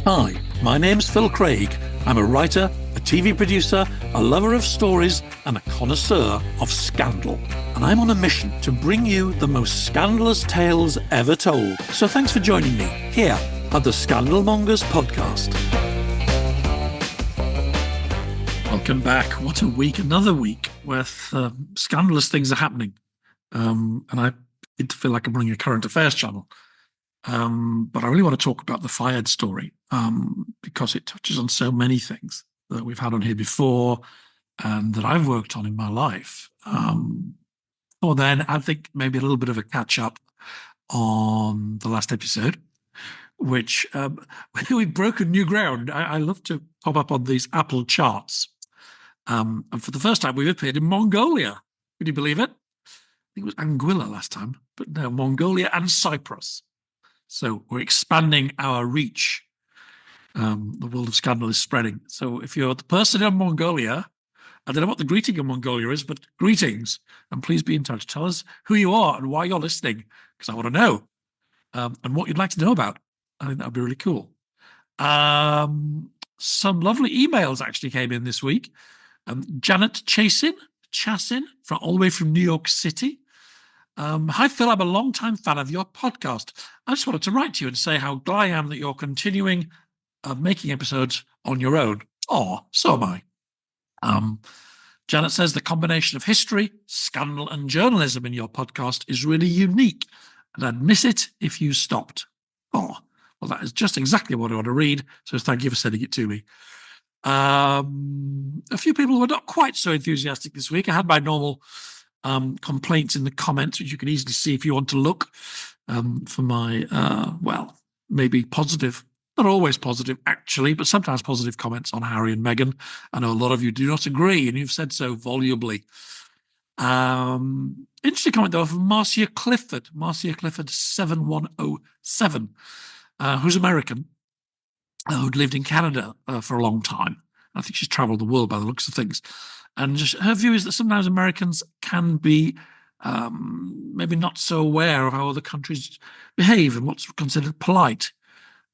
Hi, my name's Phil Craig. I'm a writer, a TV producer, a lover of stories, and a connoisseur of scandal. And I'm on a mission to bring you the most scandalous tales ever told. So thanks for joining me here at the Scandal Mongers podcast. Welcome back. What a week, another week where scandalous things are happening. And I feel like I'm running a current affairs channel. But I really want to talk about the Fayed story because it touches on so many things that we've had on here before and that I've worked on in my life. Or then I think maybe a little bit of a catch up on the last episode, which we've broken new ground. I love to pop up on these Apple charts. And for the first time, we've appeared in Mongolia. Can you believe it? I think it was Anguilla last time, but no, Mongolia and Cyprus. So we're expanding our reach. The world of scandal is spreading. So if you're the person in Mongolia, I don't know what the greeting in Mongolia is, but greetings. And please be in touch. Tell us who you are and why you're listening, because I want to know. And what you'd like to know about. I think that would be really cool. Some lovely emails actually came in this week. Janet Chassin from all the way from New York City. Hi, Phil. I'm a long-time fan of your podcast. I just wanted to write to you and say how glad I am that you're continuing making episodes on your own. Oh, so am I. Janet says the combination of history, scandal, and journalism in your podcast is really unique, and I'd miss it if you stopped. Oh, well, that is just exactly what I want to read, so thank you for sending it to me. A few people were not quite so enthusiastic this week. I had my normal complaints in the comments, which you can easily see if you want to look for my, maybe positive, not always positive actually, but sometimes positive comments on Harry and Meghan. I know a lot of you do not agree, and you've said so volubly. Interesting comment though from Marcia Clifford 7107, who's American, who'd lived in Canada for a long time. I think she's traveled the world by the looks of things. And just her view is that sometimes Americans can be maybe not so aware of how other countries behave and what's considered polite.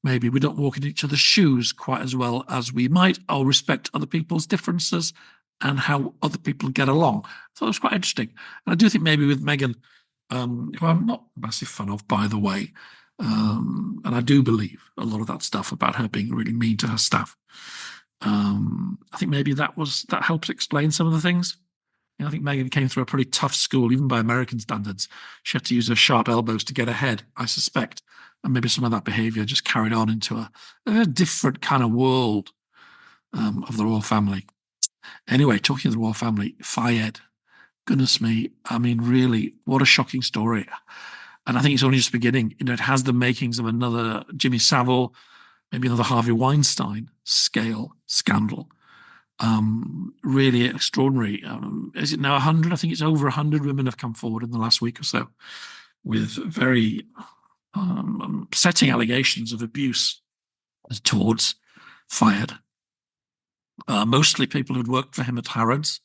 Maybe we don't walk in each other's shoes quite as well as we might, or respect other people's differences and how other people get along. So it was quite interesting. And I do think maybe with Meghan, who I'm not a massive fan of, by the way, and I do believe a lot of that stuff about her being really mean to her staff. I think maybe that helps explain some of the things. I think Meghan came through a pretty tough school, even by American standards. She had to use her sharp elbows to get ahead, I suspect. And maybe some of that behavior just carried on into a different kind of world of the royal family. Anyway, talking of the royal family, Fayed, goodness me, I mean, really, what a shocking story. And I think it's only just beginning. It has the makings of another Jimmy Savile, maybe another Harvey Weinstein scale scandal. Really extraordinary. Is it now 100? I think it's over 100 women have come forward in the last week or so with very upsetting allegations of abuse towards Fayed. Mostly people who'd worked for him at Harrods,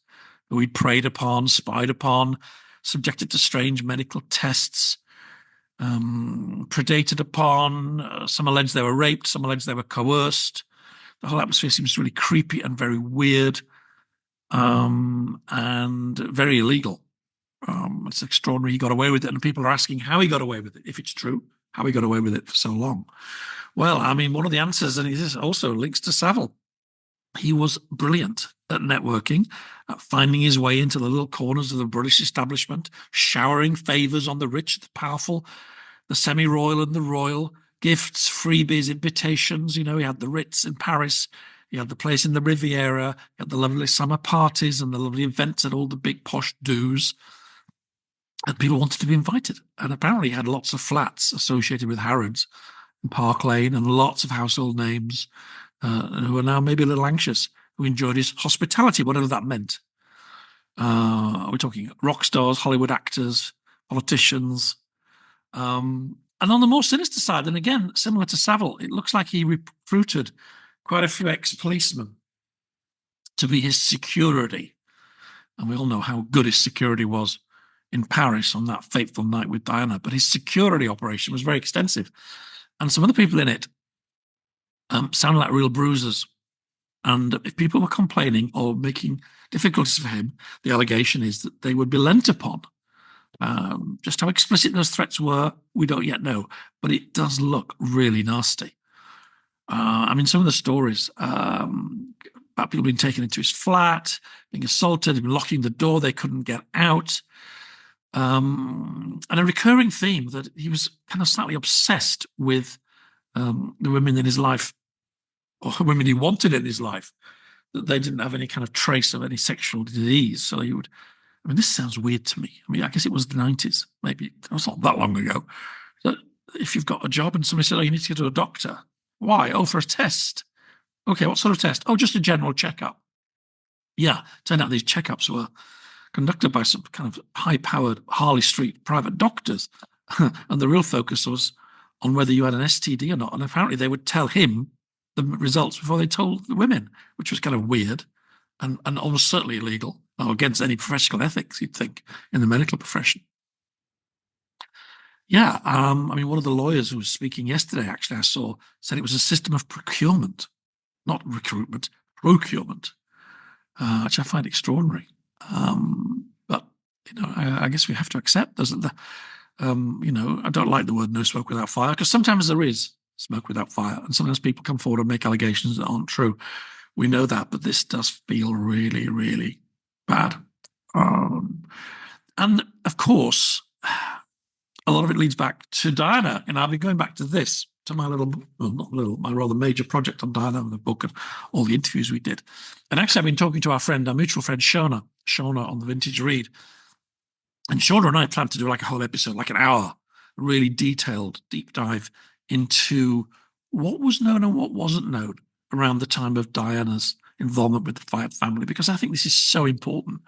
who he'd preyed upon, spied upon, subjected to strange medical tests, predated upon. Some alleged they were raped, some alleged they were coerced. The whole atmosphere seems really creepy and very weird, and very illegal. It's extraordinary he got away with it, and people are asking how he got away with it, if it's true, how he got away with it for so long. Well, I mean, one of the answers, and it also links to Savile, he was brilliant at networking, at finding his way into the little corners of the British establishment, showering favours on the rich, the powerful, the semi-royal and the royal, gifts, freebies, invitations. He had the Ritz in Paris. He had the place in the Riviera. He had the lovely summer parties and the lovely events at all the big posh do's. And people wanted to be invited. And apparently he had lots of flats associated with Harrods and Park Lane and lots of household names who are now maybe a little anxious, who enjoyed his hospitality, whatever that meant. We're talking rock stars, Hollywood actors, politicians. And on the more sinister side, and again, similar to Savile, it looks like he recruited quite a few ex-policemen to be his security. And we all know how good his security was in Paris on that fateful night with Diana. But his security operation was very extensive. And some of the people in it sounded like real bruises. And if people were complaining or making difficulties for him, the allegation is that they would be lent upon. Just how explicit those threats were, we don't yet know, but it does look really nasty. I mean, some of the stories about people being taken into his flat, being assaulted, locking the door, they couldn't get out. And a recurring theme that he was kind of slightly obsessed with the women in his life, or women he wanted in his life, that they didn't have any kind of trace of any sexual disease. So he would, I mean, this sounds weird to me. I mean, I guess it was the 90s, maybe. It was not that long ago. That if you've got a job and somebody said, oh, you need to go to a doctor. Why? Oh, for a test. Okay, what sort of test? Oh, just a general checkup. Yeah, turned out these checkups were conducted by some kind of high-powered Harley Street private doctors. And the real focus was on whether you had an STD or not. And apparently they would tell him the results before they told the women, which was kind of weird and almost certainly illegal, or against any professional ethics, you'd think, in the medical profession. Yeah, I mean, one of the lawyers who was speaking yesterday, actually, I saw, said it was a system of procurement, not recruitment, procurement, which I find extraordinary. But, you know, I guess we have to accept there's you know, I don't like the word no smoke without fire, because sometimes there is smoke without fire, and sometimes people come forward and make allegations that aren't true. We know that, but this does feel really, really bad. And of course, a lot of it leads back to Diana. And I'll be going back to this, to my little, well, not little, my rather major project on Diana, the book and all the interviews we did. And actually, I've been talking to our mutual friend, Shona on the Vintage Read. And Shona and I planned to do like a whole episode, like an hour, really detailed, deep dive into what was known and what wasn't known around the time of Diana's involvement with the Fayed family, because I think this is so important.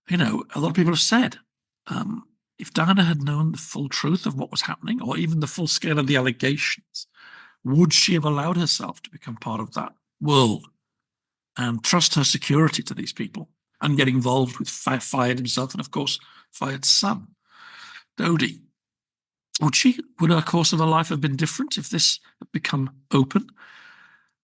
You know, a lot of people have said, if Diana had known the full truth of what was happening, or even the full scale of the allegations, would she have allowed herself to become part of that world and trust her security to these people and get involved with Fayed himself and, of course, Fayed's son, Dodi? Would her course of her life have been different if this had become open?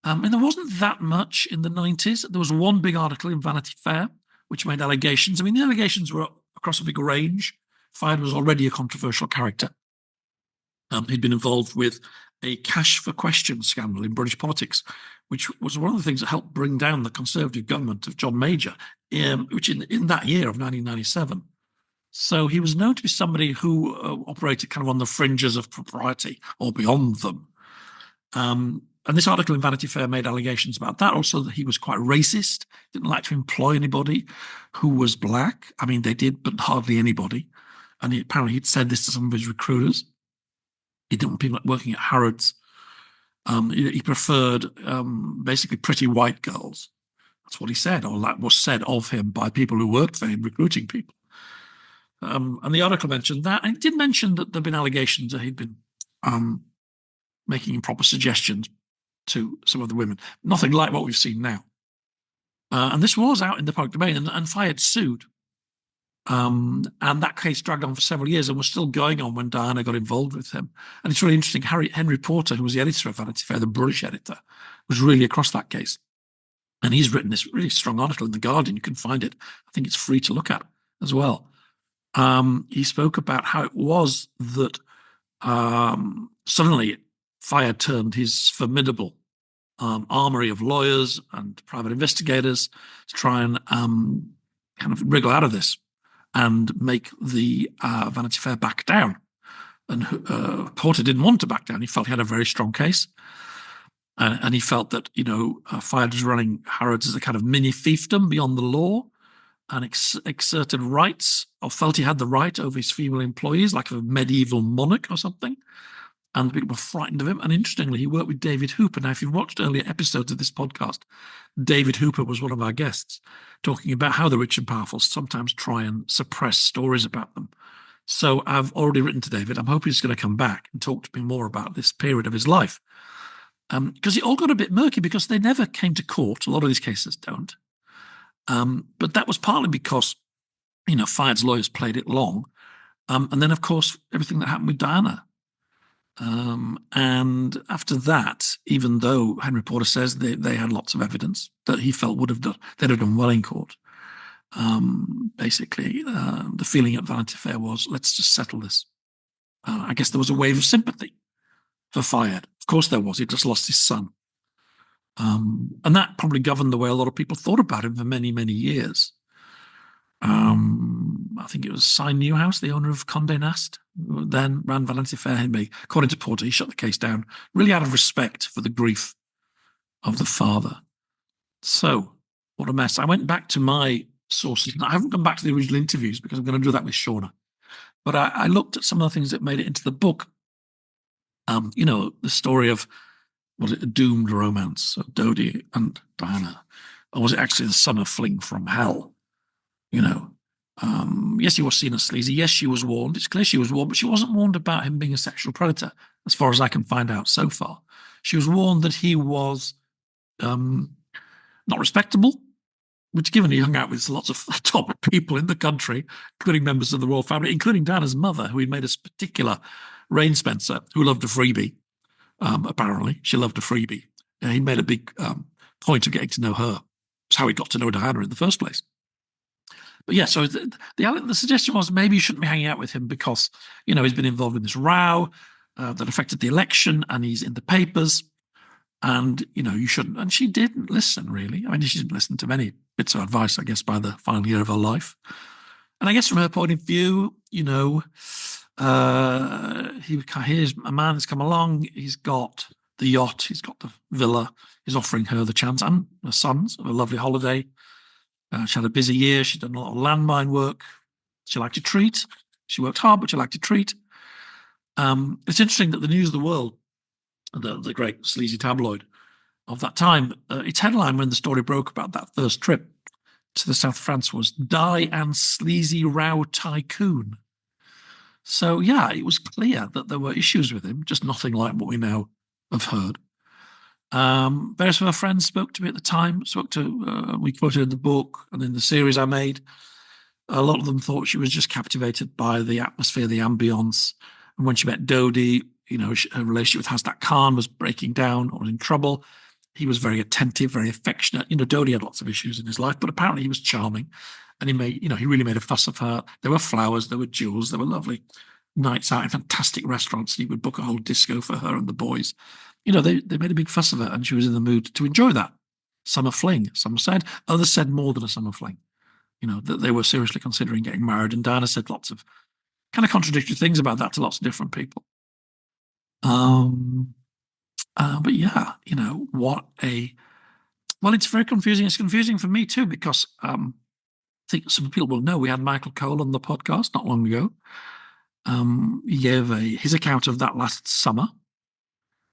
And there wasn't that much in the 90s. There was one big article in Vanity Fair which made allegations. I mean, the allegations were across a big range. Fayed was already a controversial character. He'd been involved with a cash for questions scandal in British politics, which was one of the things that helped bring down the Conservative government of John Major, which in that year of 1997. So he was known to be somebody who operated kind of on the fringes of propriety or beyond them. And this article in Vanity Fair made allegations about that. Also, that he was quite racist, didn't like to employ anybody who was black. I mean, they did, but hardly anybody. And apparently he'd said this to some of his recruiters. He didn't want people working at Harrods. He preferred basically pretty white girls. That's what he said, or that was said of him by people who worked for him, recruiting people. And the article mentioned that. And it did mention that there'd been allegations that he'd been making improper suggestions to some of the women. Nothing like what we've seen now. And this was out in the public domain, and Fayed sued. And that case dragged on for several years and was still going on when Diana got involved with him. And it's really interesting. Henry Porter, who was the editor of Vanity Fair, the British editor, was really across that case. And he's written this really strong article in The Guardian. You can find it. I think it's free to look at as well. He spoke about how it was that suddenly Fayed turned his formidable armory of lawyers and private investigators to try and kind of wriggle out of this and make the Vanity Fair back down. And Porter didn't want to back down. He felt he had a very strong case. And he felt that, you know, Fayed was running Harrods as a kind of mini fiefdom beyond the law and exerted rights, or felt he had the right over his female employees, like a medieval monarch or something. And people were frightened of him. And interestingly, he worked with David Hooper. Now, if you've watched earlier episodes of this podcast, David Hooper was one of our guests, talking about how the rich and powerful sometimes try and suppress stories about them. So I've already written to David. I'm hoping he's going to come back and talk to me more about this period of his life. Because it all got a bit murky because they never came to court. A lot of these cases don't. But that was partly because, you know, Fayed's lawyers played it long. And then, of course, everything that happened with Diana. And after that, even though Henry Porter says they had lots of evidence that he felt they'd have done well in court, basically, the feeling at Vanity Fair was, let's just settle this. I guess there was a wave of sympathy for Fayed. Of course there was. He just lost his son. And that probably governed the way a lot of people thought about him for many, many years. I think it was Cy Newhouse, the owner of Condé Nast, who then ran Vanity Fair. According to Porter, he shut the case down, really out of respect for the grief of the father. So, what a mess. I went back to my sources. I haven't gone back to the original interviews because I'm going to do that with Shauna. But I looked at some of the things that made it into the book. The story of, was it a doomed romance of Dodie and Diana? Or was it actually the summer fling from hell? Yes, he was seen as sleazy. Yes, she was warned. It's clear she was warned, but she wasn't warned about him being a sexual predator, as far as I can find out so far. She was warned that he was not respectable, which, given he hung out with lots of top people in the country, including members of the royal family, including Diana's mother, who he'd made a particular Rain Spencer, who loved a freebie. Apparently, she loved a freebie. He made a big point of getting to know her. It's how he got to know Diana in the first place. But yeah, so the suggestion was maybe you shouldn't be hanging out with him because, he's been involved in this row that affected the election and he's in the papers. And, you shouldn't. And she didn't listen, really. I mean, she didn't listen to many bits of advice, I guess, by the final year of her life. And I guess from her point of view, here's a man that's come along. He's got the yacht. He's got the villa. He's offering her the chance and her sons of a lovely holiday. She had a busy year. She'd done a lot of landmine work. She liked to treat. She worked hard, but she liked to treat. It's interesting that the News of the World, the great sleazy tabloid of that time, its headline when the story broke about that first trip to the south of France was "Die and Sleazy Row Tycoon." So, yeah, it was clear that there were issues with him, just nothing like what we now have heard. Various of her friends spoke to me at the time, we quoted in the book and in the series I made. A lot of them thought she was just captivated by the atmosphere, the ambience. And when she met Dodie, her relationship with Hasdat Khan was breaking down or in trouble. He was very attentive, very affectionate. Dodie had lots of issues in his life, but apparently he was charming. And he really made a fuss of her. There were flowers, there were jewels, there were lovely nights out in fantastic restaurants. He would book a whole disco for her and the boys. They made a big fuss of her, and she was in the mood to enjoy that summer fling. Some said, others said more than a summer fling. That they were seriously considering getting married. And Diana said lots of kind of contradictory things about that to lots of different people. But yeah, it's very confusing. It's confusing for me too, because I think some people will know we had Michael Cole on the podcast not long ago. He gave his account of that last summer,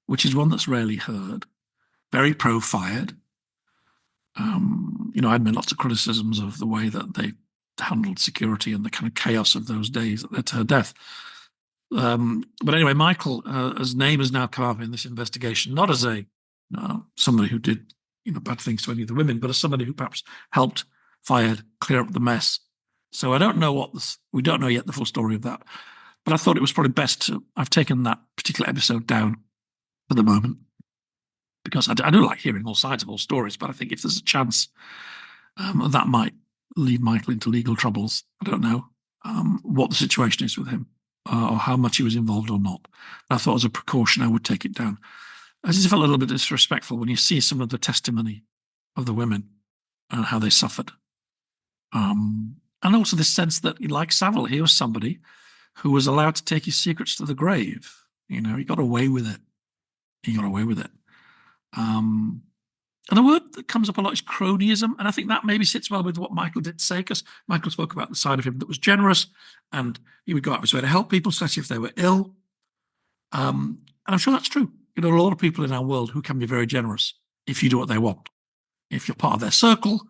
which is one that's rarely heard. Very pro-Fayed. I'd made lots of criticisms of the way that they handled security and the kind of chaos of those days that led to her death. But anyway, Michael, his name has now come up in this investigation, not as somebody who did bad things to any of the women, but as somebody who perhaps helped Fayed clear up the mess. So I don't know we don't know yet the full story of that. But I thought it was probably best I've taken that particular episode down for the moment, because I do like hearing all sides of all stories, but I think if there's a chance that might lead Michael into legal troubles, I don't know what the situation is with him or how much he was involved or not. I thought as a precaution I would take it down. I just felt a little bit disrespectful when you see some of the testimony of the women and how they suffered. And also this sense that, like Savile, he was somebody who was allowed to take his secrets to the grave. He got away with it. And the word that comes up a lot is cronyism, and I think that maybe sits well with what Michael did say, because Michael spoke about the side of him that was generous, and he would go out of his way to help people, especially if they were ill. And I'm sure that's true. There are a lot of people in our world who can be very generous if you do what they want. If you're part of their circle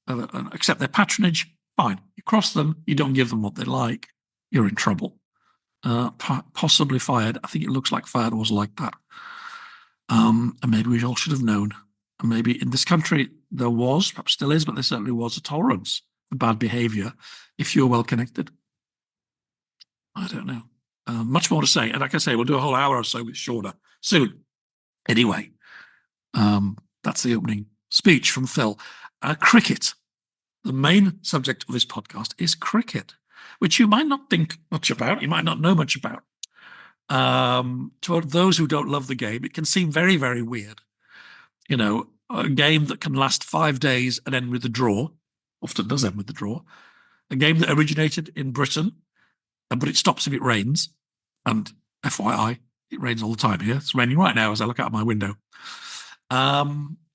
and accept their patronage, fine. You cross them, you don't give them what they like, you're in trouble. Possibly Fayed. I think it looks like Fayed was like that. And maybe we all should have known. And maybe in this country there was, perhaps still is, but there certainly was a tolerance for bad behaviour if you're well connected. I don't know. Much more to say. And like I say, we'll do a whole hour or so with shorter soon. Anyway, that's the opening speech from Phil. Cricket. The main subject of this podcast is cricket, which you might not think much about. You might not know much about. To those who don't love the game, it can seem very, very weird. You know, a game that can last 5 days and end with a draw, often does end with a draw. A game that originated in Britain, but it stops if it rains. And FYI, it rains all the time here. It's raining right now as I look out my window. A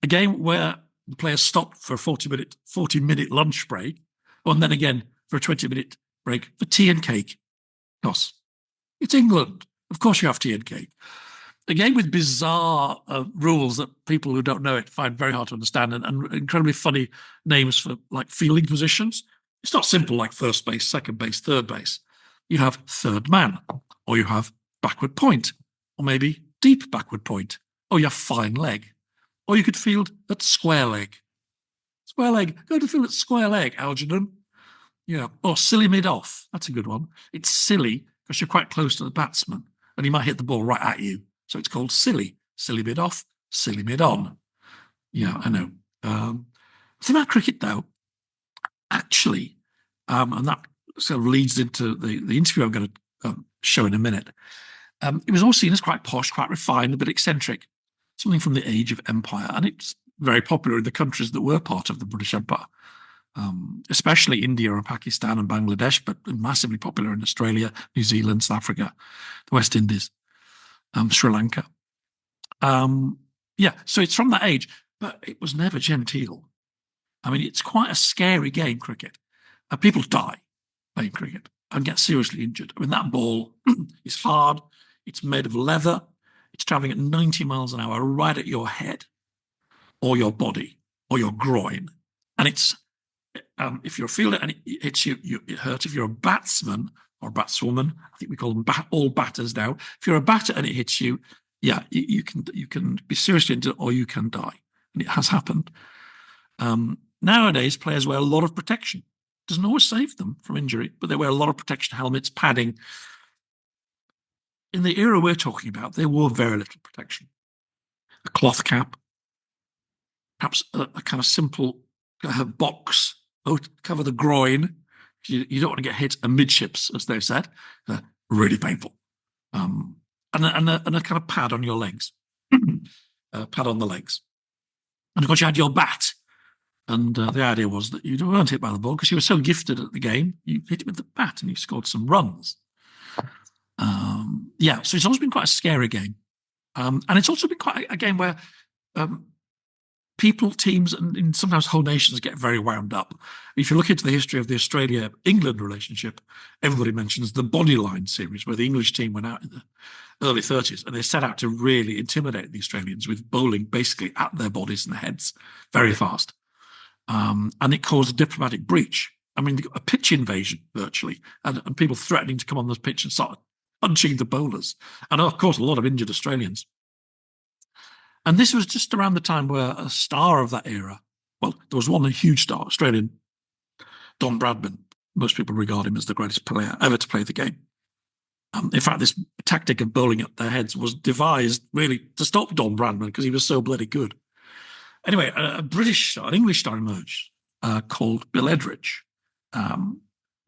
game where the players stop for a 40-minute lunch break, and then again for a 20-minute break for tea and cake. Of course, it's England. Of course you have tea and cake. A game with bizarre rules that people who don't know it find very hard to understand, and incredibly funny names for like fielding positions. It's not simple like first base, second base, third base. You have third man, or you have backward point, or maybe deep backward point, or you have fine leg. Or you could field at square leg. Square leg. Go to field at square leg, Algernon. Yeah. Or silly mid-off. That's a good one. It's silly because you're quite close to the batsman and he might hit the ball right at you. So it's called silly. Silly mid-off, silly mid-on. Yeah, I know. The thing about cricket, though, actually, and that sort of leads into the interview I'm going to show in a minute, it was all seen as quite posh, quite refined, a bit eccentric. Something from the age of empire, and it's very popular in the countries that were part of the British Empire, especially India and Pakistan and Bangladesh, but massively popular in Australia, New Zealand, South Africa, the West Indies, Sri Lanka. Yeah, so it's from that age, but it was never genteel. I mean, it's quite a scary game, cricket. People die playing cricket and get seriously injured. I mean, that ball is hard. It's made of leather. It's traveling at 90 miles an hour right at your head or your body or your groin. And it's, if you're a fielder and it hits you, it hurts. If you're a batsman or a batswoman, I think we call them all batters now. If you're a batter and it hits you, yeah, you can be seriously injured or you can die. And it has happened. Nowadays, players wear a lot of protection. It doesn't always save them from injury, but they wear a lot of protection, helmets, padding. In the era we're talking about, they wore very little protection. A cloth cap, perhaps a kind of simple box, cover the groin. You don't want to get hit amidships, as they said. Really painful. And a kind of pad on your legs. Pad on the legs. And of course, you had your bat. And the idea was that you weren't hit by the ball because you were so gifted at the game. You hit it with the bat and you scored some runs. Yeah, so it's always been quite a scary game. And it's also been quite a game where people, teams, and sometimes whole nations get very wound up. If you look into the history of the Australia-England relationship, everybody mentions the Bodyline series, where the English team went out in the early 30s and they set out to really intimidate the Australians with bowling basically at their bodies and heads very fast. And it caused a diplomatic breach. I mean, a pitch invasion, virtually, and people threatening to come on the pitch and start punching the bowlers. And, of course, a lot of injured Australians. And this was just around the time where a star of that era, well, there was one huge star, Australian, Don Bradman. Most people regard him as the greatest player ever to play the game. In fact, this tactic of bowling at their heads was devised really to stop Don Bradman because he was so bloody good. Anyway, an English star emerged called Bill Edrich.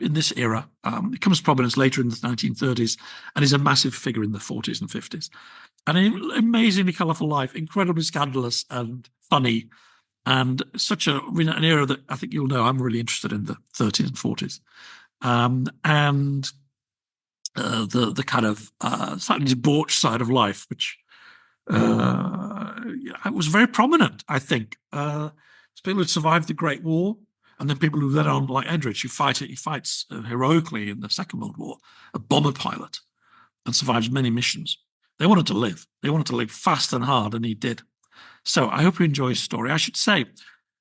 In this era, it comes to prominence later in the 1930s and is a massive figure in the 40s and 50s. And an amazingly colourful life, incredibly scandalous and funny, and such an era that I think you'll know I'm really interested in, the 30s and 40s. And the kind of slightly debauched side of life, which was very prominent, I think. People who survived the Great War, and then people who led on, like Edrich, he fights heroically in the Second World War, a bomber pilot, and survives many missions. They wanted to live. They wanted to live fast and hard, and he did. So I hope you enjoy his story. I should say,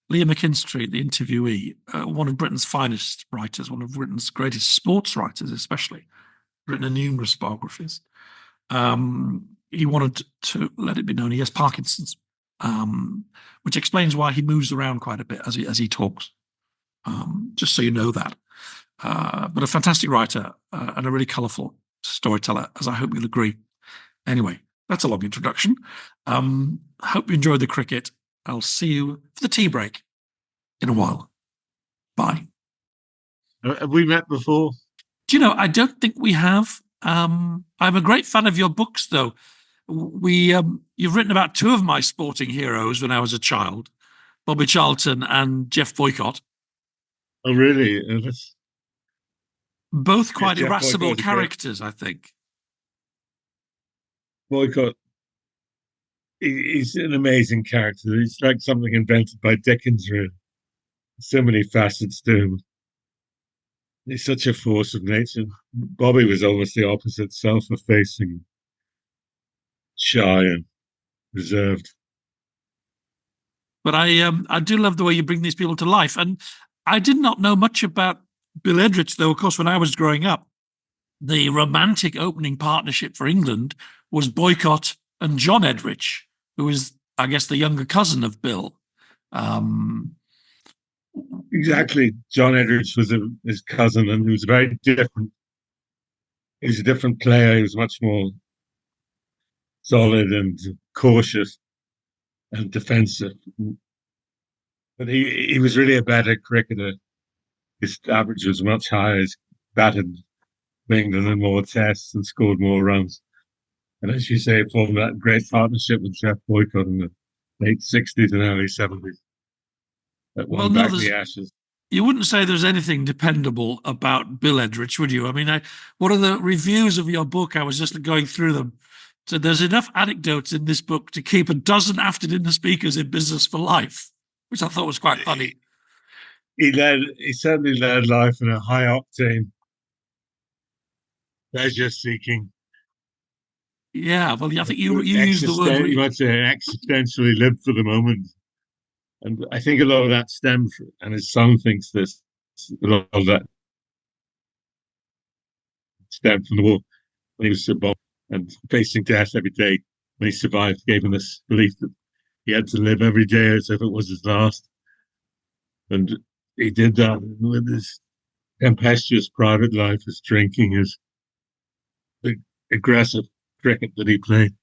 Leo McKinstry, the interviewee, one of Britain's finest writers, one of Britain's greatest sports writers especially, written numerous biographies. He wanted to let it be known he has Parkinson's, which explains why he moves around quite a bit as he talks. Just so you know that. But a fantastic writer and a really colourful storyteller, as I hope you'll agree. Anyway, that's a long introduction. Hope you enjoyed the cricket. I'll see you for the tea break in a while. Bye. Have we met before? Do you know, I don't think we have. I'm a great fan of your books, though. You've written about two of my sporting heroes when I was a child, Bobby Charlton and Jeff Boycott. Oh, really? Both quite Jeff irascible Boycott characters, I think. Boycott, he's an amazing character. He's like something invented by Dickens, really. So many facets to him. He's such a force of nature. Bobby was almost the opposite, self-effacing, shy and reserved. But I do love the way you bring these people to life. And I did not know much about Bill Edrich, though, of course, when I was growing up, the romantic opening partnership for England was Boycott and John Edrich, who is, I guess, the younger cousin of Bill. Exactly. John Edrich was his cousin, and he was very different. He was a different player. He was much more solid and cautious and defensive. But he was really a better cricketer. His average was much higher. He's batted England in more tests and scored more runs. And as you say, formed that great partnership with Jeff Boycott in the late 60s and early 70s that won back the Ashes. You wouldn't say there's anything dependable about Bill Edrich, would you? I mean, one of the reviews of your book, I was just going through them. So there's enough anecdotes in this book to keep a dozen after-dinner speakers in business for life, which I thought was quite funny. He certainly led life in a high-octane, pleasure-seeking. Yeah, well, I think you used the word. You might say existentially lived for the moment. And I think a lot of that stems, and his son thinks this, a lot of that stemmed from the war when he was bombed and facing death every day. When he survived, gave him this belief that he had to live every day as if it was his last. And he did that with his tempestuous private life, his drinking, his aggressive cricket that he played.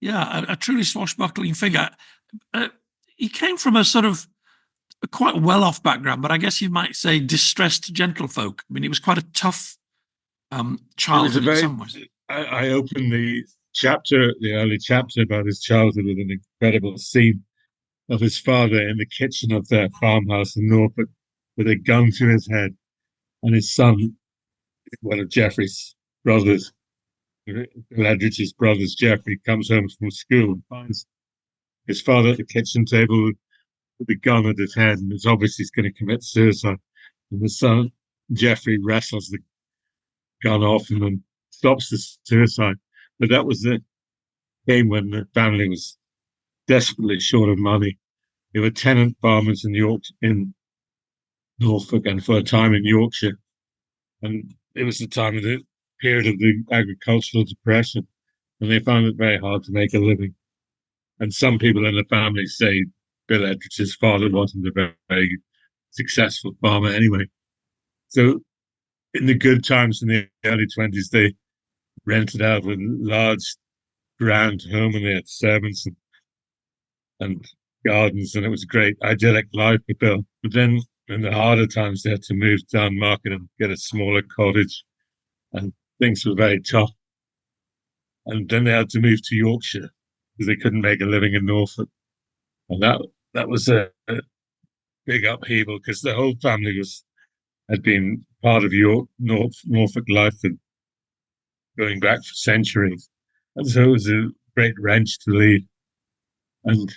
Yeah, a truly swashbuckling figure. He came from a sort of a quite well-off background, but I guess you might say distressed gentlefolk. I mean, he was quite a tough childhood in some ways. I opened the early chapter about his childhood with an incredible scene of his father in the kitchen of their farmhouse in Norfolk with a gun to his head, and his son, one of Geoffrey's brothers, Edrich's brothers, Geoffrey, comes home from school and finds his father at the kitchen table with a gun at his head, and it's obvious he's going to commit suicide. And the son, Geoffrey, wrestles the gun off and then stops the suicide. But that was the game when the family was desperately short of money. They were tenant farmers in Norfolk and for a time in Yorkshire. And it was the time of the period of the agricultural depression, and they found it very hard to make a living. And some people in the family say Bill Edrich's father wasn't a very, very successful farmer anyway. So in the good times in the early 20s, they rented out a large, grand home, and they had servants and gardens, and it was a great, idyllic life for Bill. But then in the harder times, they had to move down market and get a smaller cottage, and things were very tough. And then they had to move to Yorkshire because they couldn't make a living in Norfolk. And that was a big upheaval because the whole family had been part of Norfolk life and going back for centuries. And so it was a great wrench to leave. And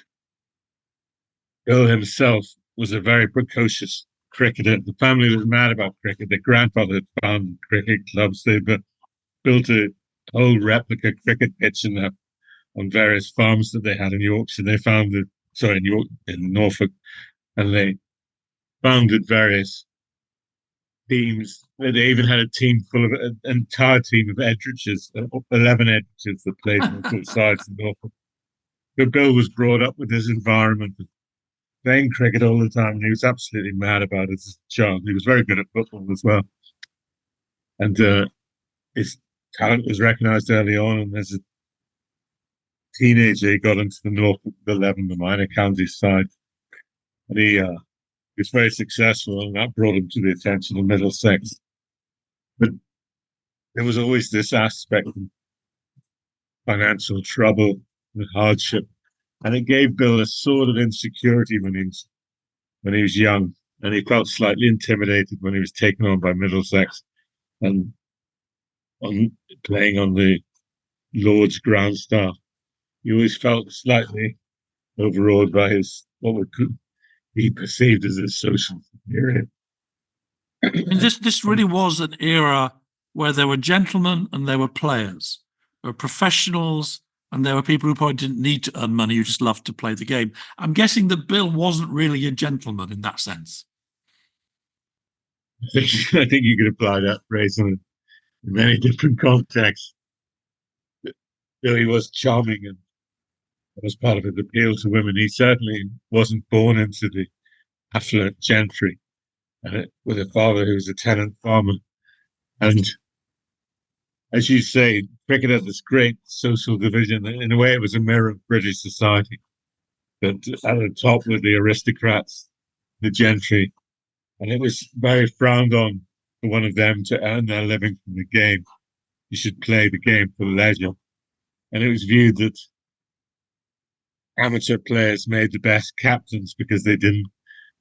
Bill himself was a very precocious cricketer. The family was mad about cricket. Their grandfather had founded cricket clubs. They built a whole replica cricket pitch on various farms that they had in Yorkshire. They founded, in Norfolk, and they founded various teams. They even had a team full of an entire team of Edriches, 11 Edriches that played on both sides in Norfolk. So Bill was brought up with this environment, playing cricket all the time, and he was absolutely mad about it as a child. He was very good at football as well. And his talent was recognised early on, and as a teenager, he got into the Norfolk 11, the minor counties side, and he was very successful, and that brought him to the attention of Middlesex. But there was always this aspect of financial trouble and hardship, and it gave Bill a sort of insecurity when he was young, and he felt slightly intimidated when he was taken on by Middlesex and playing on the Lord's ground staff. He always felt slightly overawed by what would be perceived as a social superior. And this really was an era where there were gentlemen and there were players. There were professionals and there were people who probably didn't need to earn money, who just loved to play the game. I'm guessing that Bill wasn't really a gentleman in that sense. I think you could apply that phrase in many different contexts. Bill, he was charming, and that was part of his appeal to women. He certainly wasn't born into the affluent gentry, and with a father who was a tenant farmer. And as you say, cricket had this great social division. In a way, it was a mirror of British society. But at the top were the aristocrats, the gentry, and it was very frowned on for one of them to earn their living from the game. You should play the game for leisure. And it was viewed that amateur players made the best captains because they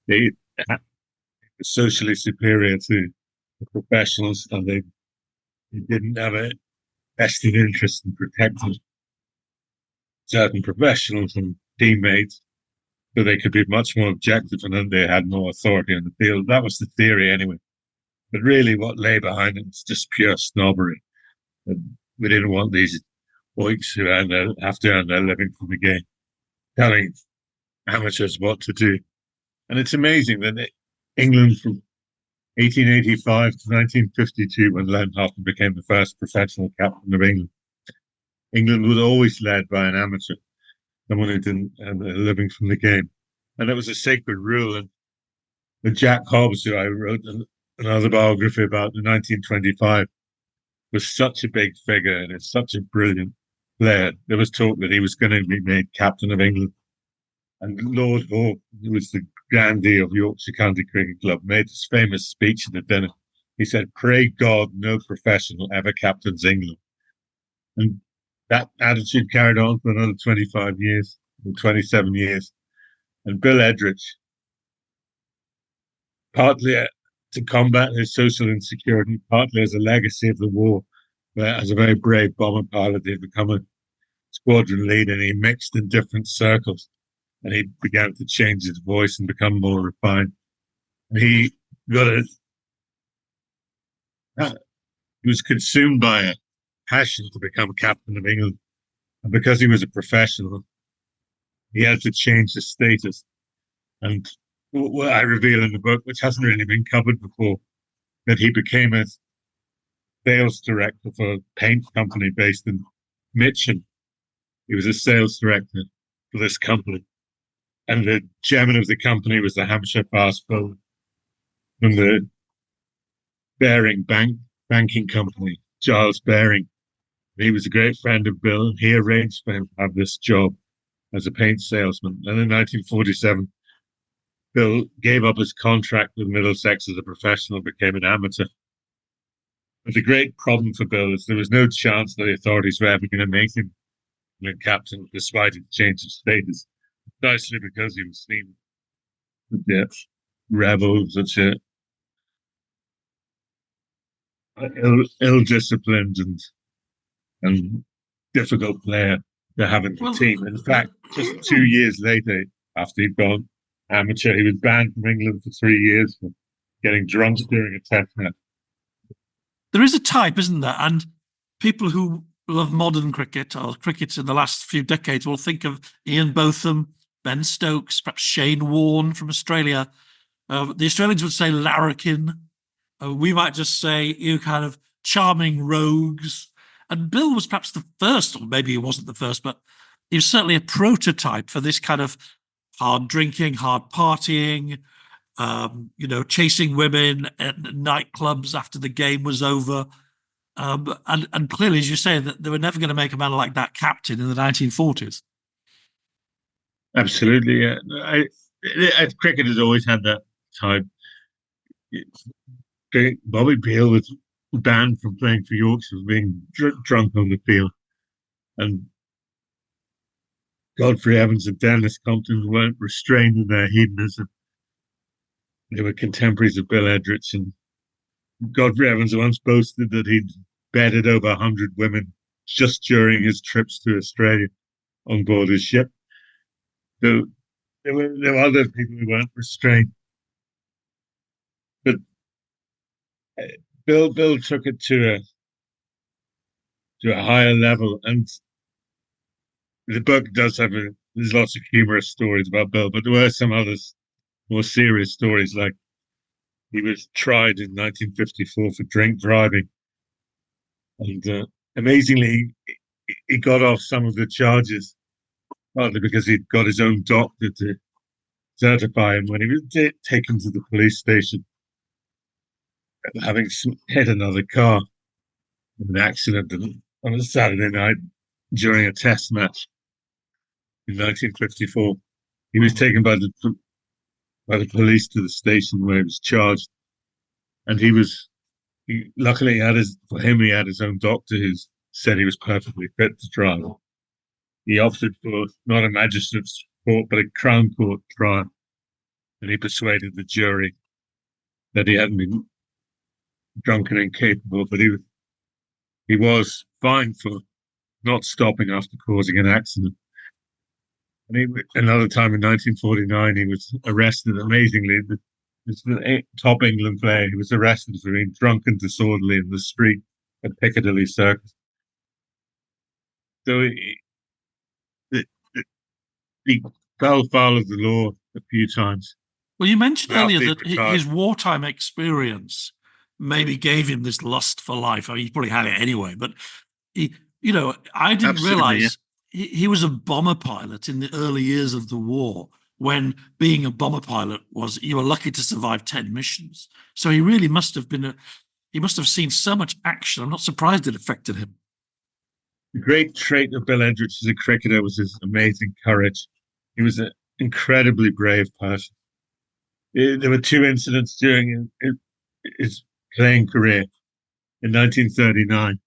were socially superior to the professionals, and they didn't have a vested interest in protecting certain professionals and teammates, so they could be much more objective, and then they had more authority on the field. That was the theory anyway. But really what lay behind it was just pure snobbery. And we didn't want these oiks who have to earn their living from the game telling amateurs what to do. And it's amazing that England from 1885 to 1952, when Len Houghton became the first professional captain of England, England was always led by an amateur, someone who didn't earn a living from the game. And it was a sacred rule. And Jack Hobbs, who I wrote another biography about in 1925, was such a big figure and is such a brilliant player. There was talk that he was going to be made captain of England. And Lord Hawke, who was the grandee of Yorkshire County Cricket Club, made this famous speech at the dinner. He said, "Pray God no professional ever captains England." And that attitude carried on for another 25 years, or 27 years. And Bill Edrich, partly to combat his social insecurity, partly as a legacy of the war, where as a very brave bomber pilot, he'd become a squadron leader, and he mixed in different circles. And he began to change his voice and become more refined. And he was consumed by a passion to become captain of England. And because he was a professional, he had to change his status. And what I reveal in the book, which hasn't really been covered before, that he became a sales director for a paint company based in Mitcham. He was a sales director for this company. And the chairman of the company was the Hampshire Fast Bowl from the Baring banking company, Giles Baring. He was a great friend of Bill, and he arranged for him to have this job as a paint salesman. And in 1947, Bill gave up his contract with Middlesex as a professional, became an amateur. But the great problem for Bill is there was no chance that the authorities were ever going to make him captain, despite his change of status, precisely because he was seen as a rebel, such a ill-disciplined and difficult player to have in the team. In fact, just 2 years later, after he'd gone amateur, he was banned from England for 3 years for getting drunk during a test match. There is a type, isn't there? And people who love modern cricket or cricket in the last few decades will think of Ian Botham, Ben Stokes, perhaps Shane Warne from Australia. The Australians would say larrikin. We might just say kind of charming rogues. And Bill was perhaps the first, or maybe he wasn't the first, but he was certainly a prototype for this kind of hard drinking, hard partying, chasing women at nightclubs after the game was over. And clearly, as you say, that they were never going to make a man like that captain in the 1940s. Absolutely. Yeah. Cricket has always had that type. Bobby Beale was banned from playing for Yorkshire for being drunk on the field. And Godfrey Evans and Dennis Compton weren't restrained in their hedonism. They were contemporaries of Bill Edrich. And Godfrey Evans once boasted that he'd bedded over 100 women just during his trips to Australia on board his ship. So there were other people who weren't restrained. But Bill took it to a higher level, and the book does have there's lots of humorous stories about Bill, but there were some others more serious stories. Like he was tried in 1954 for drink driving, and amazingly, he got off some of the charges, partly because he'd got his own doctor to certify him when he was taken to the police station, having hit another car in an accident on a Saturday night during a test match in 1954. He was taken by the police to the station where he was charged, and luckily he had his own doctor who said he was perfectly fit to trial. He opted for not a magistrate's court but a Crown Court trial, and he persuaded the jury that he hadn't been drunk and incapable, but he was fined for not stopping after causing an accident. And another time in 1949, he was arrested. Amazingly, the top England player, he was arrested for being drunk and disorderly in the street at Piccadilly Circus. So he fell foul of the law a few times. Well, you mentioned earlier that his wartime experience maybe gave him this lust for life. I mean, he probably had it anyway, but I didn't realize he was a bomber pilot in the early years of the war, when being a bomber pilot was, you were lucky to survive 10 missions. So he really must have he must have seen so much action. I'm not surprised it affected him. The great trait of Bill Edrich as a cricketer was his amazing courage. He was an incredibly brave person. There were two incidents during his playing career. In 1939,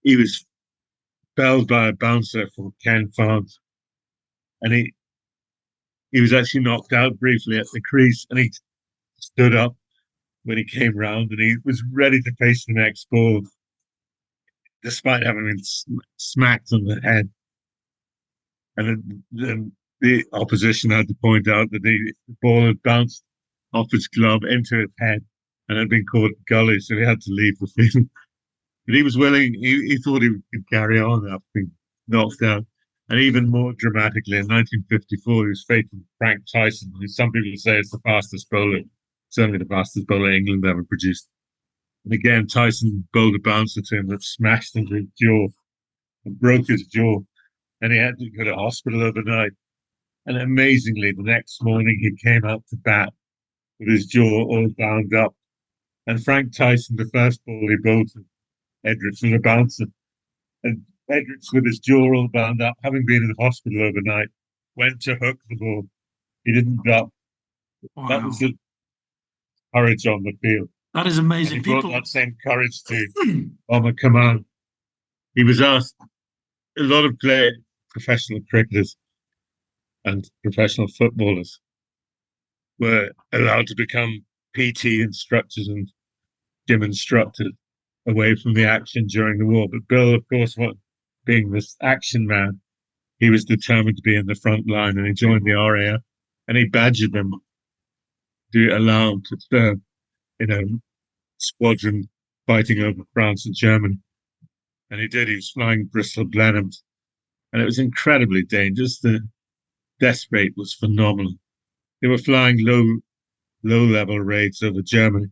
he was felled by a bouncer from Ken Farms, and he was actually knocked out briefly at the crease, and he stood up when he came round, and he was ready to face the next ball, despite having been smacked on the head. And then the opposition had to point out that the ball had bounced off his glove into his head and had been caught gully, so he had to leave the field. But he was willing. He thought he could carry on after being knocked out. And even more dramatically, in 1954, he was facing Frank Tyson, who some people say is the fastest bowler, certainly the fastest bowler England ever produced. And again, Tyson bowled a bouncer to him that smashed into his jaw and broke his jaw. And he had to go to hospital overnight. And amazingly, the next morning, he came out to bat with his jaw all bound up. And Frank Tyson, the first ball he bowled to Edrich, was a bouncer. And Edrich, with his jaw all bound up, having been in the hospital overnight, went to hook the ball. He didn't duck. Wow. That was the courage on the field. That is amazing. And he brought that same courage to Bomber Command. He was asked, a lot of professional cricketers and professional footballers were allowed to become PT instructors and gym instructors away from the action during the war. But Bill, of course, being this action man, he was determined to be in the front line, and he joined the RAF, and he badgered them to allow him to serve in a squadron fighting over France and Germany. And he did. He was flying Bristol Blenheims, and it was incredibly dangerous. The death rate was phenomenal. They were flying low-level raids over Germany.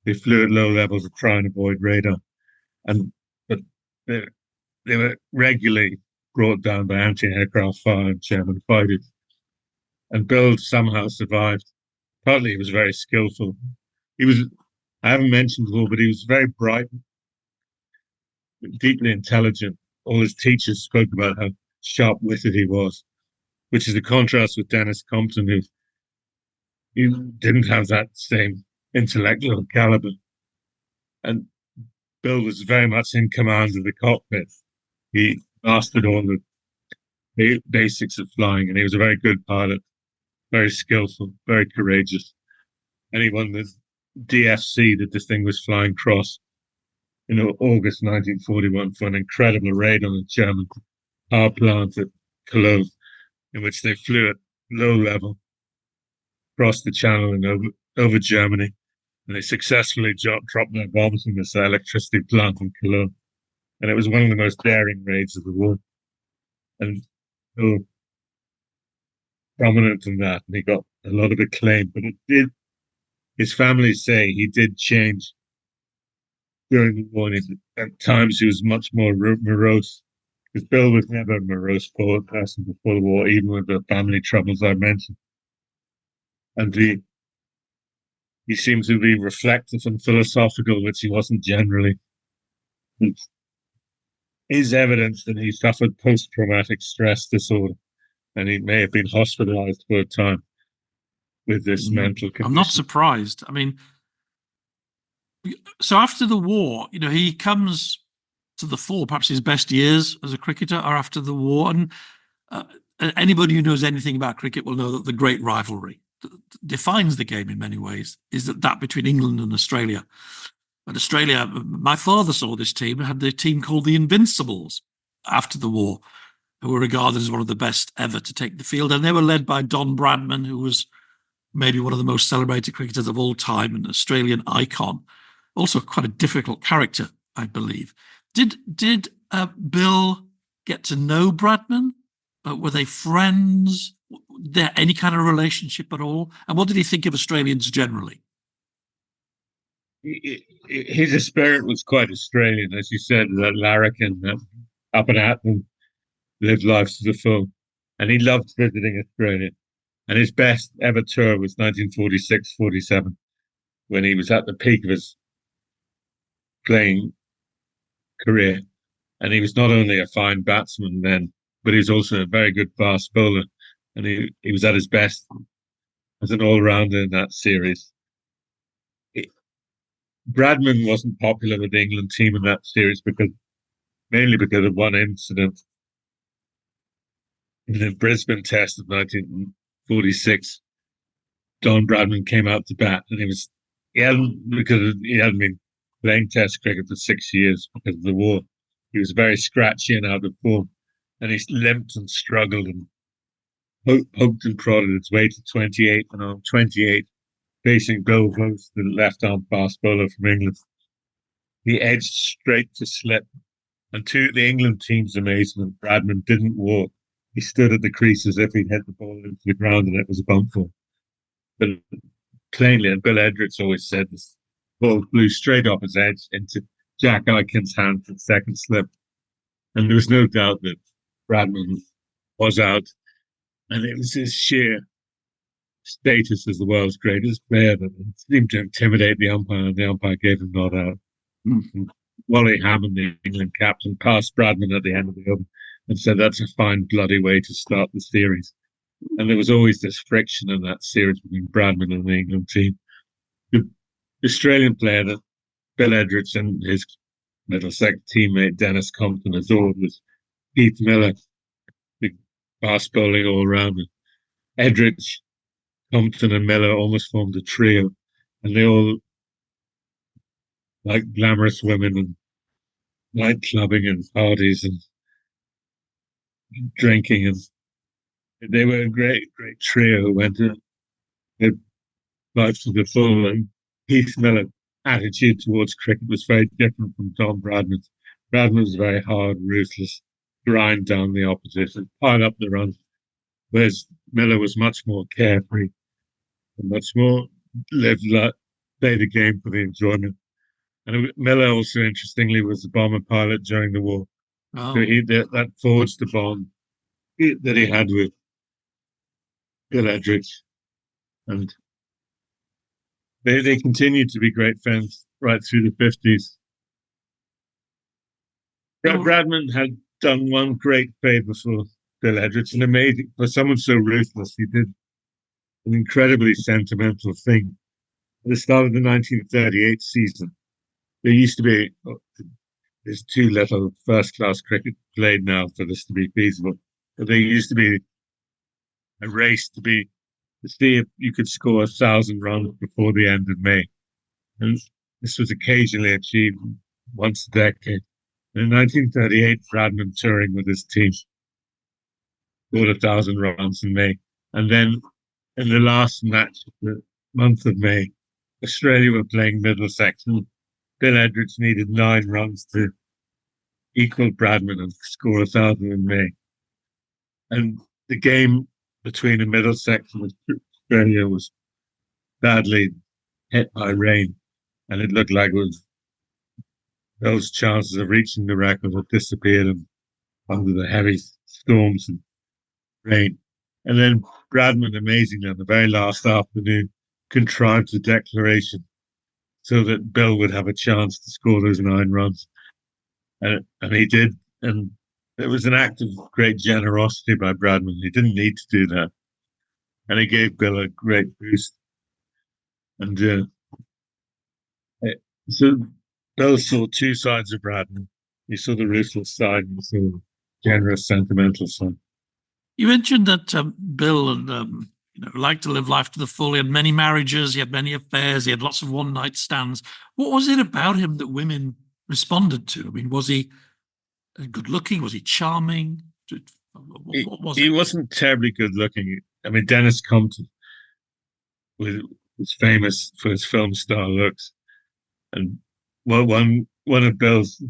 They flew at low levels to try and avoid radar, but they were regularly brought down by anti-aircraft fire and German fighters. And Bill somehow survived. Partly he was very skillful. I haven't mentioned before, but he was very bright. deeply intelligent. All his teachers spoke about how sharp-witted he was, which is a contrast with Dennis Compton, who didn't have that same intellectual caliber. And Bill was very much in command of the cockpit. He mastered all the basics of flying, and he was a very good pilot, very skillful, very courageous. And he won the DFC, the Distinguished Flying Cross, in August 1941 for an incredible raid on a German power plant at Cologne, in which they flew at low level across the Channel and over Germany. And they successfully dropped their bombs in this electricity plant in Cologne. And it was one of the most daring raids of the war. And so prominent in that, and he got a lot of acclaim. But it did, his family say he did change during the war. At times he was much more morose, because Bill was never a morose person before the war, even with the family troubles I mentioned. And he seems to be reflective and philosophical, which he wasn't generally. It is evidence that he suffered post-traumatic stress disorder, and he may have been hospitalized for a time with this mental condition. I'm not surprised. I mean, so after the war, he comes to the fore. Perhaps his best years as a cricketer are after the war. And anybody who knows anything about cricket will know that the great rivalry that defines the game in many ways is that between England and Australia. But Australia, my father saw this team, had the team called the Invincibles after the war, who were regarded as one of the best ever to take the field. And they were led by Don Bradman, who was maybe one of the most celebrated cricketers of all time, an Australian icon. Also quite a difficult character, I believe. Did Bill get to know Bradman? Were they friends? There any kind of relationship at all? And what did he think of Australians generally? His spirit was quite Australian, as you said, that larrikin, up and at them, lived life to the full. And he loved visiting Australia. And his best ever tour was 1946-47, when he was at the peak of his playing career. And he was not only a fine batsman then, but he was also a very good fast bowler. And he was at his best as an all-rounder in that series. Bradman wasn't popular with the England team in that series mainly because of one incident in the Brisbane Test of 1946. Don Bradman came out to bat, and he hadn't been playing Test cricket for 6 years because of the war. He was very scratchy and out of form, and he limped and struggled and poked and prodded his way to 28, and on 28, facing Bill Close, the left-arm fast bowler from England, he edged straight to slip. And to the England team's amazement, Bradman didn't walk. He stood at the crease as if he'd hit the ball into the ground and it was a bump ball. But plainly, and Bill Edrich always said, this ball flew straight off his edge into Jack Aitken's hand for the second slip. And there was no doubt that Bradman was out. And it was his sheer status as the world's greatest player that seemed to intimidate the umpire, and the umpire gave him not out. Mm-hmm. Wally Hammond, the England captain, passed Bradman at the end of the over and said, "That's a fine bloody way to start the series." And there was always this friction in that series between Bradman and the England team. The Australian player that Bill Edrich and his Middlesex teammate Dennis Compton adored was Keith Miller, the fast bowling all-rounder. Edrich, Compton and Miller almost formed a trio, and they all like glamorous women and night clubbing and parties and drinking, and they were a great trio who went to their life to the full. And Keith Miller's attitude towards cricket was very different from Don Bradman's. Bradman was very hard, ruthless, grind down the opposition, pile up the runs, whereas Miller was much more carefree and much more play the game for the enjoyment. And Miller also, interestingly, was the bomber pilot during the war. Oh. So that forged the bond that he had with Bill Edrich. And they continued to be great friends right through the 50s. Bradman had done one great favour for Bill Edrich, and amazing for someone so ruthless. He did an incredibly sentimental thing. At the start of the 1938 season, there used to be there's too little first-class cricket played now for this to be feasible. But there used to be a race to see if you could score 1,000 runs before the end of May, and this was occasionally achieved once a decade. In 1938, Bradman, touring with his team, scored 1,000 runs in May, and then in the last match of the month of May, Australia were playing Middlesex, and Bill Edrich needed 9 runs to equal Bradman and score 1,000 in May. And the game between the Middlesex and Australia was badly hit by rain, and it looked like those chances of reaching the record had disappeared under the heavy storms and rain. And then Bradman, amazingly, on the very last afternoon, contrived a declaration so that Bill would have a chance to score those 9 runs. And he did. And it was an act of great generosity by Bradman. He didn't need to do that. And he gave Bill a great boost. And so Bill saw 2 sides of Bradman. He saw the ruthless side and he saw the generous, sentimental side. You mentioned that Bill and liked to live life to the full. He had many marriages, he had many affairs, he had lots of one-night stands. What was it about him that women responded to? I mean, was he good-looking? Was he charming? What was he wasn't terribly good-looking. I mean, Dennis Compton was famous for his film star looks, and one of Bill's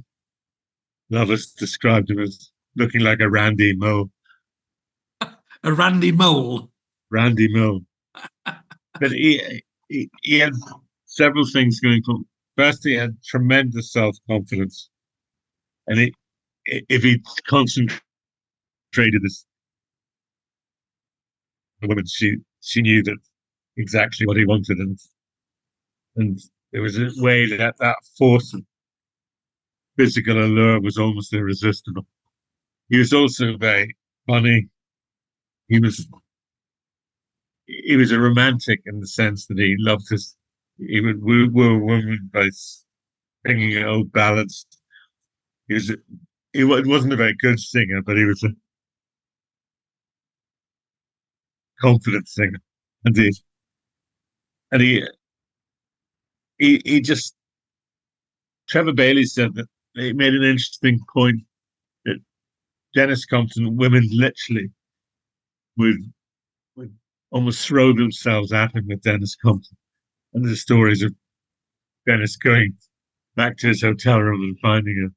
lovers described him as looking like a Randy Moe. A Randy Mole. Randy Moe. But he had several things going for him. First, he had tremendous self-confidence. And if he concentrated this woman, she knew that exactly what he wanted. And there was a way that force of physical allure was almost irresistible. He was also very funny. He was a romantic in the sense that he would woo a woman by singing old ballads. He wasn't a very good singer, but he was a confident singer. And he just, Trevor Bailey said that he made an interesting point that Dennis Compton, women literally would almost throw themselves at him with Dennis Compton. And the stories of Dennis going back to his hotel room and finding a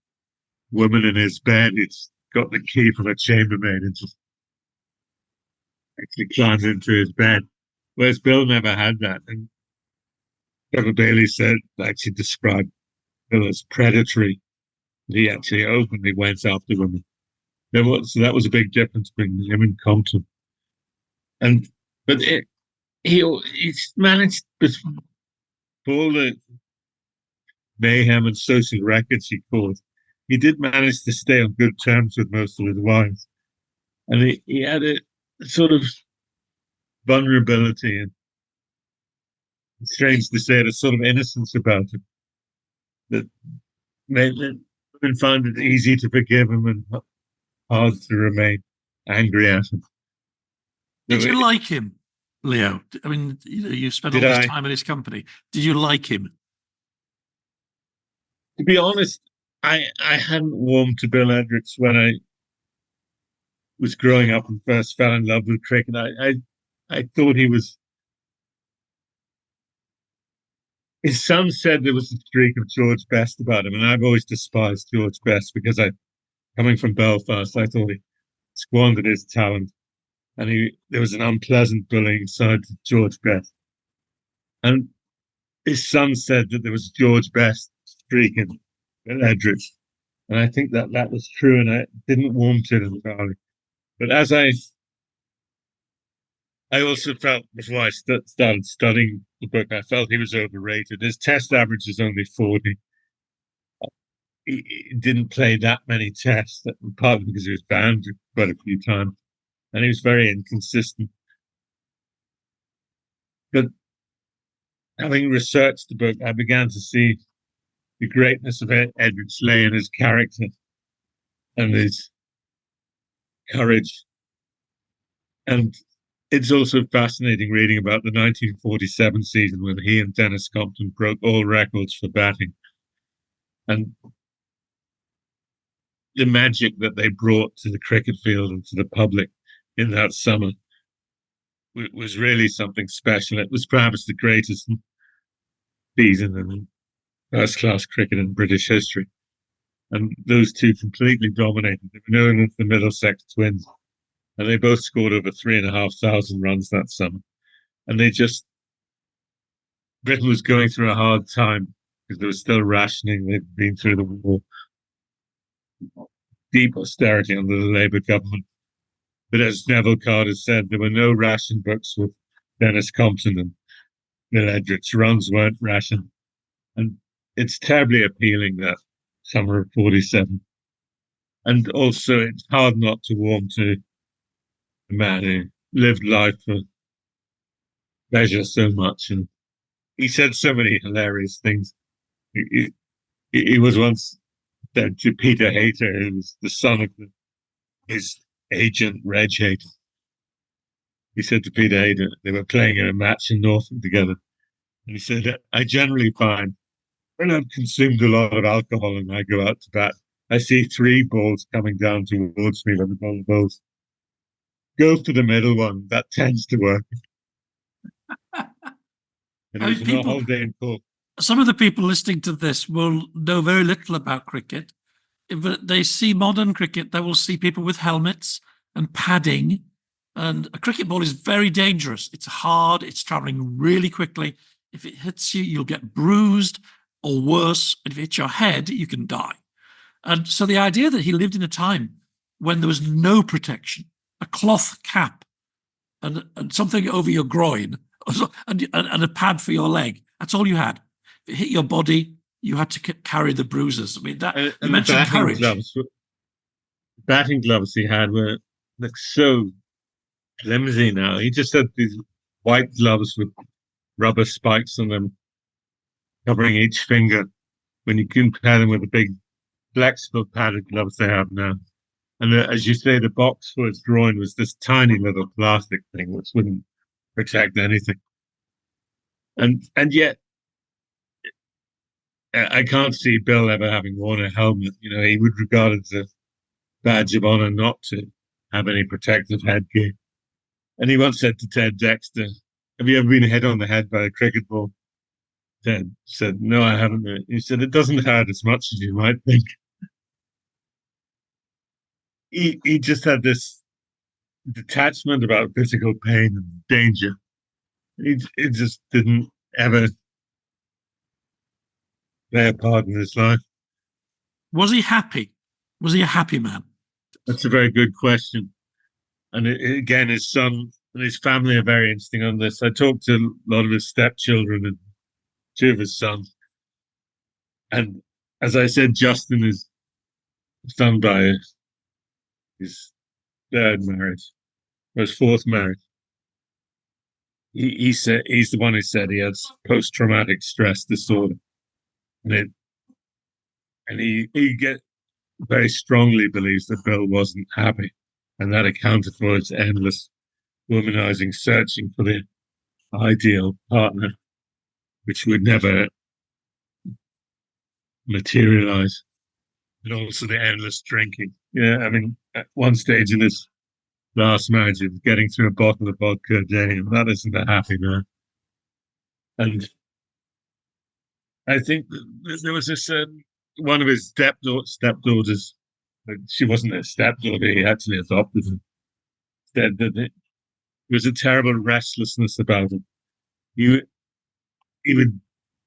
woman in his bed. He's got the key from a chambermaid and just actually climbed into his bed. Whereas Bill never had that. And Trevor Bailey actually described Bill as predatory. He actually openly went after women. So that was a big difference between him and Compton. But he managed, with all the mayhem and social records he caused, he did manage to stay on good terms with most of his wives. And he had a sort of vulnerability and, strange to say, a sort of innocence about him that made women found it easy to forgive him and hard to remain angry at him. Did you like him, Leo? I mean, you spent all this time in his company. Did you like him? To be honest, I hadn't warmed to Bill Edrich when I was growing up and first fell in love with cricket. I thought he was. His son said there was a streak of George Best about him, and I've always despised George Best because coming from Belfast, I thought he squandered his talent, and there was an unpleasant bullying side to George Best. And his son said that there was George Best streak in Edrich, and I think that was true, and I didn't warm to it entirely. But as I also felt, before I started studying the book, I felt he was overrated. His test average is only 40. he didn't play that many tests, partly because he was banned quite a few times, and he was very inconsistent. But having researched the book, I began to see the greatness of Edrich lay in his character and his courage. And it's also fascinating reading about the 1947 season when he and Dennis Compton broke all records for batting. And the magic that they brought to the cricket field and to the public in that summer was really something special. It was perhaps the greatest season in first-class cricket in British history. And those two completely dominated. They were known as the Middlesex Twins. And they both scored over 3,500 runs that summer. And Britain was going through a hard time because there was still rationing. They'd been through the war, deep austerity under the Labour government. But as Neville Carter said, there were no ration books with Dennis Compton and Bill Edrich. Runs weren't rationed. And it's terribly appealing, that summer of 47. And also, it's hard not to warm to a man who lived life for pleasure so much. And he said so many hilarious things. He was once said to Peter Hayter, who was the son of his agent, Reg Hayter. He said to Peter Hayter, they were playing in a match in Norfolk together. And he said, I generally find when I've consumed a lot of alcohol and I go out to bat, I see 3 balls coming down towards me when the ball goes. Go for the middle one. That tends to work. And it was a holiday in Cork. Some of the people listening to this will know very little about cricket. If they see modern cricket, they will see people with helmets and padding. And a cricket ball is very dangerous. It's hard. It's traveling really quickly. If it hits you, you'll get bruised, or worse. And if it hits your head, you can die. And so the idea that he lived in a time when there was no protection, a cloth cap and something over your groin and a pad for your leg, that's all you had. If it hit your body, you had to carry the bruises. I mean, that you mentioned courage. Batting gloves he had were like so flimsy now. He just had these white gloves with rubber spikes on them, covering each finger, when you compare them with the big flexible padded gloves they have now. And as you say, the box for his groin was this tiny little plastic thing which wouldn't protect anything. And yet, I can't see Bill ever having worn a helmet. You know, he would regard it as a badge of honor not to have any protective headgear. And he once said to Ted Dexter, have you ever been hit on the head by a cricket ball? Ted said, no, I haven't. He said, it doesn't hurt as much as you might think. He just had this detachment about physical pain and danger. He just didn't ever play a part in his life. Was he happy? Was he a happy man? That's a very good question. And again, his son and his family are very interesting on this. I talked to a lot of his stepchildren and 2 of his sons. And as I said, Justin is son by his 3rd marriage, or his 4th marriage. He said he's the one who said he has post-traumatic stress disorder, and he very strongly believes that Bill wasn't happy, and that accounted for his endless womanizing, searching for the ideal partner, which would never materialize, and also the endless drinking. Yeah, I mean, at one stage in his last marriage, he was getting through a bottle of vodka a day, and that isn't a happy man. And I think there was this one of his stepdaughters. She wasn't a stepdaughter; he actually adopted her. Said that there was a terrible restlessness about him. He would,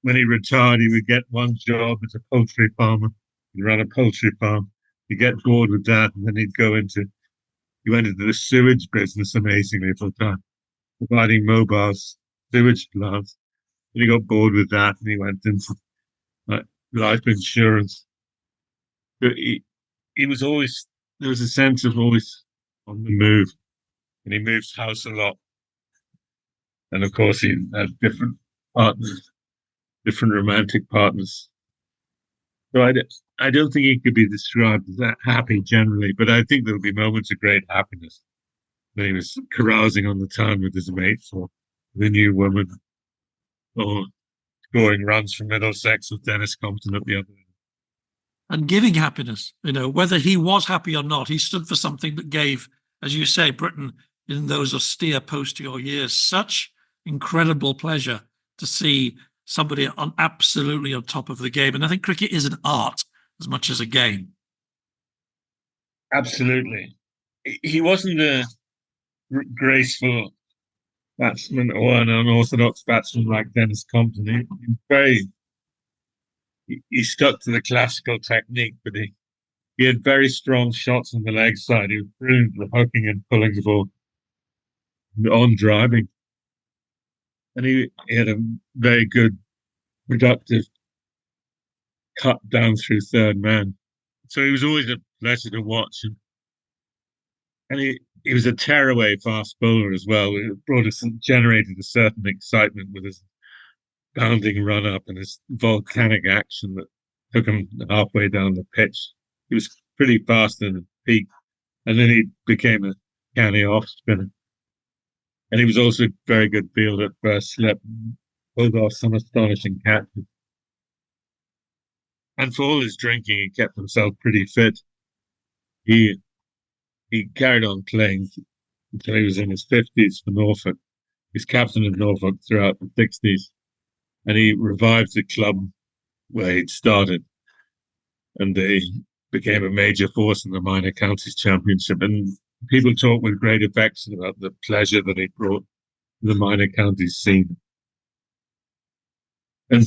when he retired, he would get one job as a poultry farmer. He'd run a poultry farm. He'd get bored with that, and then he went into the sewage business, amazingly, for a time, providing mobile sewage plants. And he got bored with that, and he went into life insurance. But he was always, there was a sense of always on the move, and he moved house a lot. And of course, he had different partners, different romantic partners. So I don't think he could be described as that happy generally, but I think there'll be moments of great happiness when he was carousing on the town with his mates or the new woman, or scoring runs from Middlesex with Dennis Compton at the other end. And giving happiness, whether he was happy or not, he stood for something that gave, as you say, Britain in those austere post-war years such incredible pleasure to see somebody absolutely on top of the game. And I think cricket is an art as much as a game. Absolutely. He wasn't a graceful batsman or an unorthodox batsman like Dennis Compton. He stuck to the classical technique, but he had very strong shots on the leg side. He was brilliant for hooking and pulling the ball on driving. And he had a very good, productive cut down through third man. So he was always a pleasure to watch. And he was a tearaway fast bowler as well. It generated a certain excitement with his bounding run up and his volcanic action that took him halfway down the pitch. He was pretty fast in the peak, and then he became a canny off spinner. And he was also a very good fielder at first slip, pulled off some astonishing catches. And for all his drinking, he kept himself pretty fit. He carried on playing until he was in his 50s for Norfolk. He was captain of Norfolk throughout the 60s. And he revived the club where he'd started. And they became a major force in the minor counties championship. And people talk with great affection about the pleasure that he brought to the minor counties scene. And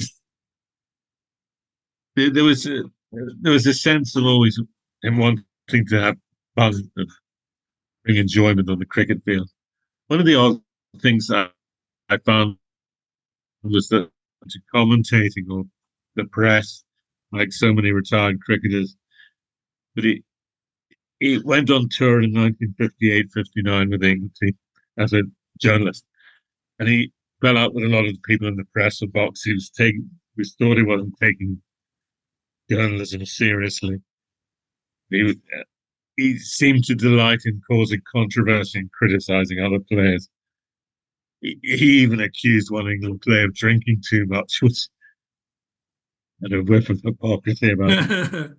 there was a sense of always him wanting to have fun and bring enjoyment on the cricket field. One of the odd things that I found was that commentating or the press, like so many retired cricketers, but he went on tour in 1958-59 with the England team as a journalist, and he fell out with a lot of the people in the press box. He thought he wasn't taking journalism seriously. He seemed to delight in causing controversy and criticizing other players. He even accused one England player of drinking too much, which had a whiff of hypocrisy about it.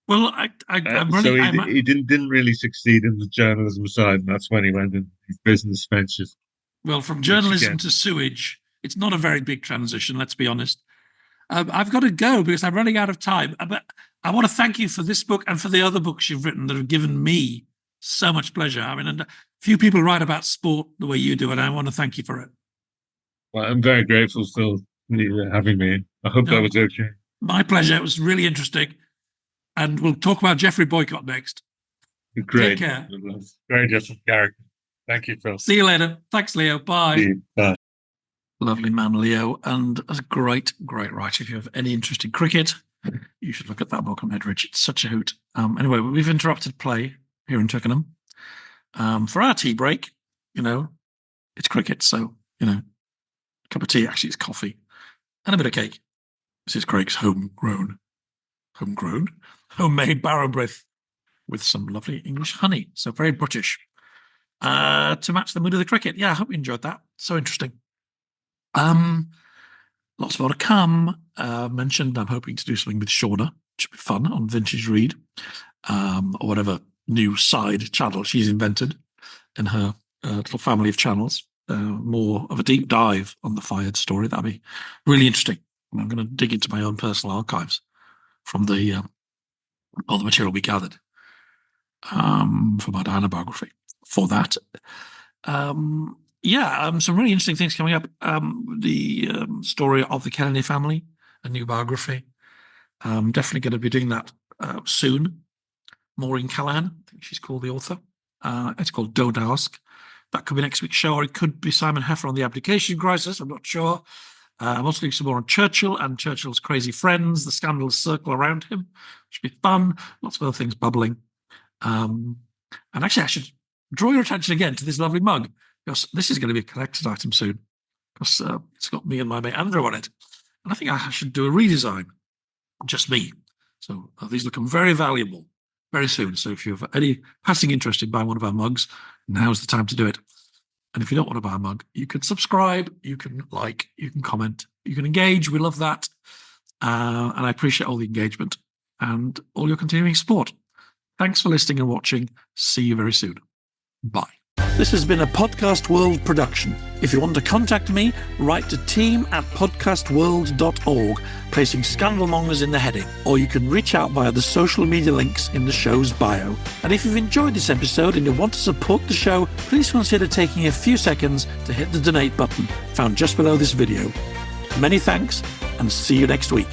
Well, he didn't really succeed in the journalism side, and that's when he went into his business ventures. Well, from journalism to sewage, it's not a very big transition, let's be honest. I've got to go because I'm running out of time. But I want to thank you for this book and for the other books you've written that have given me so much pleasure. I mean, and few people write about sport the way you do, and I want to thank you for it. Well, I'm very grateful for you having me. I hope that was okay. My pleasure. It was really interesting. And we'll talk about Geoffrey Boycott next. Great. Take care. Very different character. Thank you, Phil. See you later. Thanks, Leo. Bye. Bye. Lovely man, Leo, and a great, great writer. If you have any interest in cricket, you should look at that book on Edrich. It's such a hoot. Anyway, we've interrupted play here in Twickenham. For our tea break, it's cricket, so, a cup of tea, actually it's coffee, and a bit of cake. This is Craig's homemade barrow breath with some lovely English honey. So very British. To match the mood of the cricket. Yeah, I hope you enjoyed that. So interesting. Lots more to come. Mentioned I'm hoping to do something with Shauna, which should be fun on Vintage Read, or whatever new side channel she's invented in her little family of channels. More of a deep dive on the Fayed story. That'd be really interesting. And I'm going to dig into my own personal archives from all the material we gathered for my Diana biography. For that, some really interesting things coming up. The story of the Kennedy family, a new biography. Definitely going to be doing that soon. Maureen Callahan, I think she's called the author. It's called Don't Ask. That could be next week's show, or it could be Simon Heffer on the application crisis. I'm not sure. I'm also doing some more on Churchill and Churchill's crazy friends, the scandalous circle around him, which would be fun. Lots of other things bubbling. And actually, I should draw your attention again to this lovely mug, because this is going to be a collector's item soon, because it's got me and my mate Andrew on it. And I think I should do a redesign, just me. So these will become very valuable very soon. So if you have any passing interest in buying one of our mugs, now's the time to do it. And if you don't want to buy a mug, you can subscribe, you can like, you can comment, you can engage. We love that. And I appreciate all the engagement and all your continuing support. Thanks for listening and watching. See you very soon. Bye. This has been a Podcast World production. If you want to contact me, write to team@podcastworld.org, placing Scandal Mongers in the heading, or you can reach out via the social media links in the show's bio. And if you've enjoyed this episode and you want to support the show, please consider taking a few seconds to hit the donate button found just below this video. Many thanks, and see you next week.